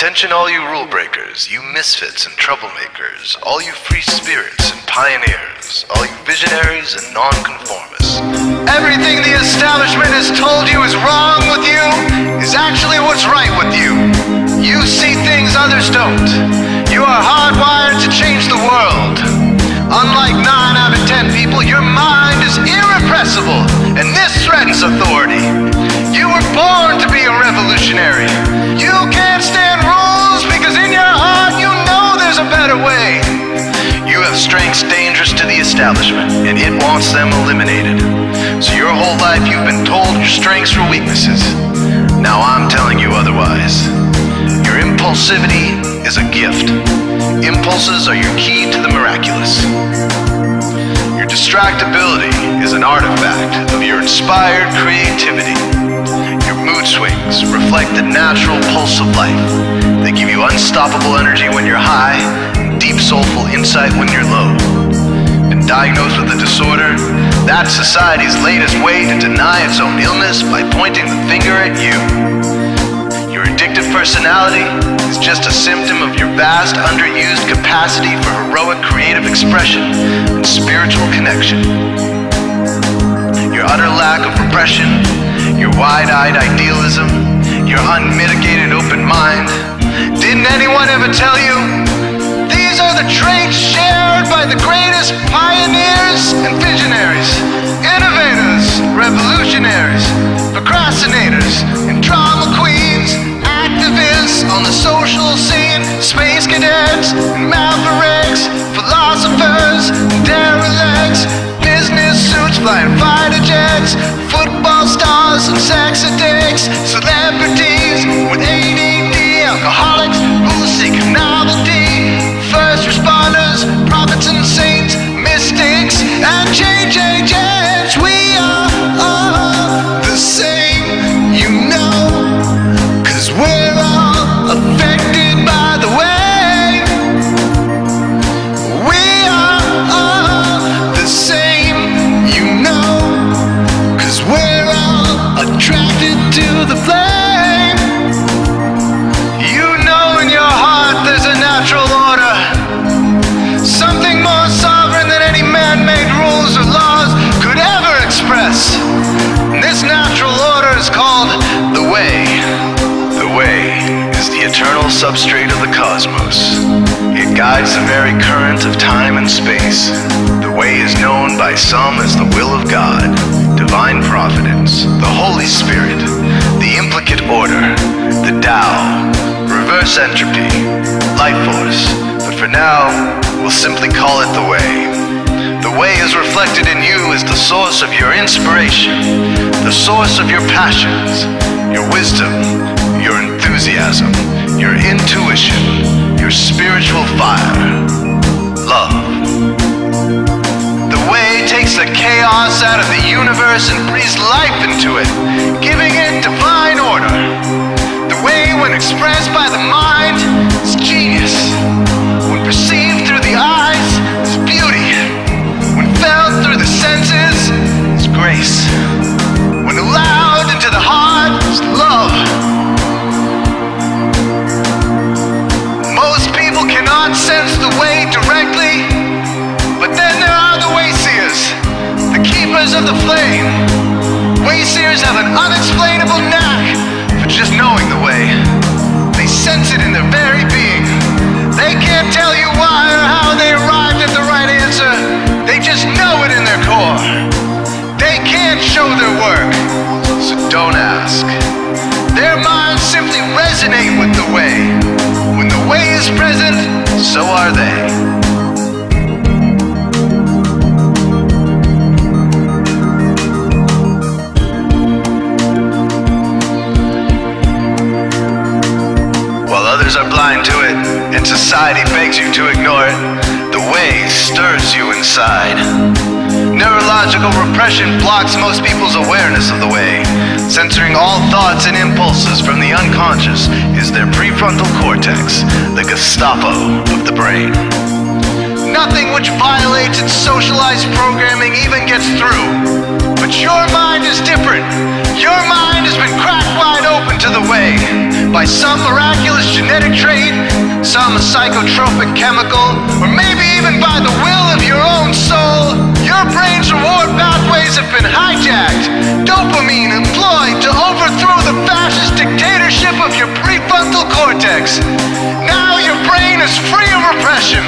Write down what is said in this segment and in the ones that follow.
Attention all you rule breakers, you misfits and troublemakers, all you free spirits and pioneers, all you visionaries and non-conformists. Everything the establishment has told you is wrong with you is actually what's right with you. You see things others don't. You are hardwired to change the world. Unlike 9 out of 10 people, your mind is irrepressible, and this threatens authority. You were born to be a revolutionary. You can't stand rules because in your heart you know there's a better way. You have strengths dangerous to the establishment, and it wants them eliminated. So your whole life you've been told your strengths were weaknesses. Now I'm telling you otherwise. Your impulsivity is a gift. Impulses are your key to the miraculous. Your distractibility is an artifact of your inspired creativity. Your mood swings reflect the natural pulse of life. They give you unstoppable energy when you're high, and deep soulful insight when you're low. Been diagnosed with a disorder? That's society's latest way to deny its own illness by pointing the finger at you. Your addictive personality is just a symptom of your vast, underused capacity for heroic creative expression and spiritual connection. Your utter lack of repression, your wide-eyed idealism, your unmitigated open mind. Didn't anyone ever tell you? These are the traits shared by the greatest pioneers and visionaries, innovators, revolutionaries, procrastinators, and drama queens, activists on the social scene, space cadets, and mavericks, philosophers, derelicts, business suits flying fighter jets, football stars and sex addicts, celebrities with ADD, alcoholics who seek novelty, first responders, prophets and saints, mystics, and change agents. We are all the same, you know, 'cause we're all affected by the way. We are all the same, you know, 'cause we're all attracted to the flame. You know in your heart there's a natural order, something more sovereign than any man-made rules or laws could ever express. And this natural order is called the way. The way is the eternal substrate of the cosmos. It guides the very current of time and space. The way is known by some as the will of God, divine providence, the Holy Spirit, the implicate order, the Tao, reverse-entropy, life force. But for now, we'll simply call it the way. The way is reflected in you as the source of your inspiration, the source of your passions, your wisdom, your enthusiasm, your intuition, your spiritual fire, love. The way takes the chaos out of the universe and breathes life into it, giving it divine order. The way, when expressed by the mind, is genius. When perceived through the eyes, is beauty. When felt through the senses, is grace. When allowed into the heart, is love. Most people cannot sense the way directly, but then there are the Wayseers, the keepers of the flame. Wayseers have an unexplainable knack for just knowing the way. They sense it in their very being. They can't tell you why or how they arrived at the right answer. They just know it in their core. They can't show their work, so don't ask. Their minds simply resonate with the way. When the way is present, so are they. Others are blind to it, and society begs you to ignore it. The way stirs you inside. Neurological repression blocks most people's awareness of the way. Censoring all thoughts and impulses from the unconscious is their prefrontal cortex, the Gestapo of the brain. Nothing which violates its socialized programming even gets through. But your mind is different. Your mind has been cracked wide open to the way. by some miraculous genetic trait, some psychotropic chemical, or maybe even by the will of your own soul, your brain's reward pathways have been hijacked, dopamine employed to overthrow the fascist dictatorship of your prefrontal cortex. Now your brain is free of repression,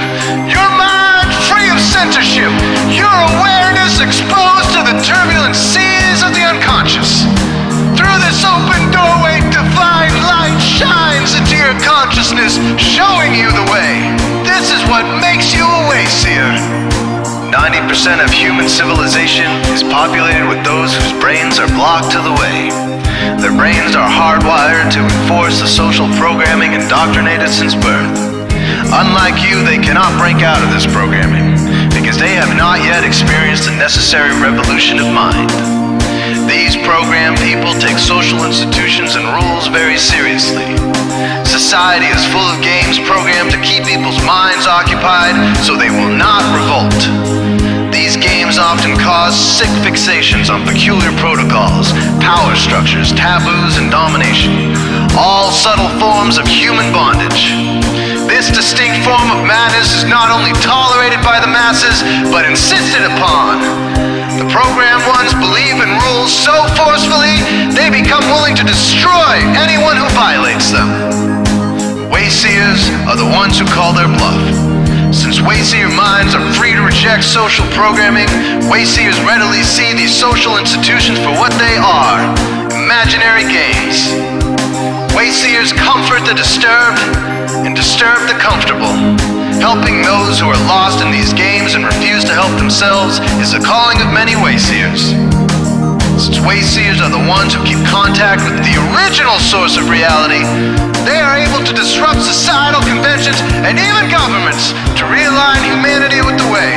your mind free of censorship, your awareness exposed to the turbulent seas of the unconscious. Through this open doorway, divine light shines into your consciousness, showing you the way. This is what makes you a Wayseer. 90% of human civilization is populated with those whose brains are blocked to the way. Their brains are hardwired to enforce the social programming indoctrinated since birth. Unlike you, they cannot break out of this programming, because they have not yet experienced the necessary revolution of mind. These programmed people take social institutions and rules very seriously. Society is full of games programmed to keep people's minds occupied so they will not revolt. These games often cause sick fixations on peculiar protocols, power structures, taboos, and domination, all subtle forms of human bondage. This distinct form of madness is not only tolerated by the masses, but insisted upon. The programmed ones believe in rules so forcefully, they become willing to destroy anyone who violates them. Wayseers are the ones who call their bluff. Since Wayseer minds are free to reject social programming, Wayseers readily see these social institutions for what they are: imaginary games. Wayseers comfort the disturbed and disturb the comfortable. Helping those who are lost in these games and refuse to help themselves is the calling of many Wayseers. Since Wayseers are the ones who keep contact with the original source of reality, they are able to disrupt societal conventions and even governments to realign humanity with the way.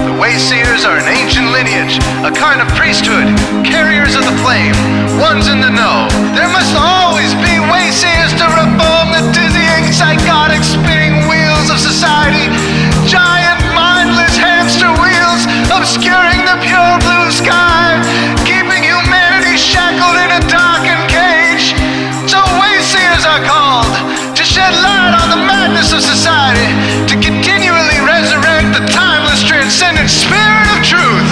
The Wayseers are an ancient lineage, a kind of priesthood, carriers of the flame, ones in the know. There must always be Wayseers to reform the dizzying, psychotic, spinning wheels of society, giant, mindless hamster wheels obscuring the pure blue sky, keeping humanity shackled in a darkened cage. So Wayseers are called to shed light on the madness of society, to continually resurrect the timeless, transcendent spirit of truth.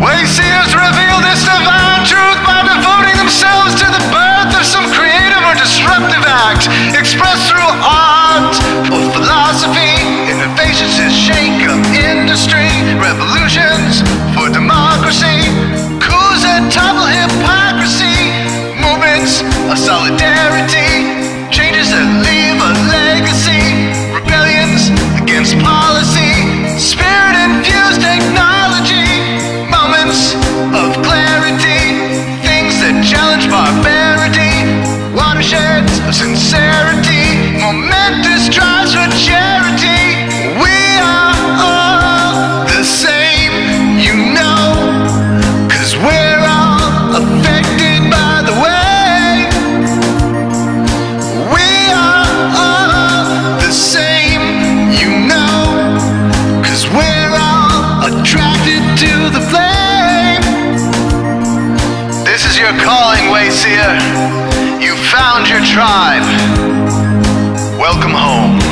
Wayseers reveal this divine truth by devoting themselves to the birth of some creative or disruptive act, expressed through art or philosophy, innovations that shake up industry, revolutions for democracy, coups that topple hypocrisy, movements of solidarity, changes that leave a legacy, rebellions against policy, spirit-infused technology, moments of clarity, things that challenge barbarity, watersheds of sincerity, momentous drives for charity. We are all the same, you know, 'cause we're all affected by the way. We are all the same, you know, 'cause we're all attracted to the flame. This is your calling, Wayseer. You found your tribe. Welcome home.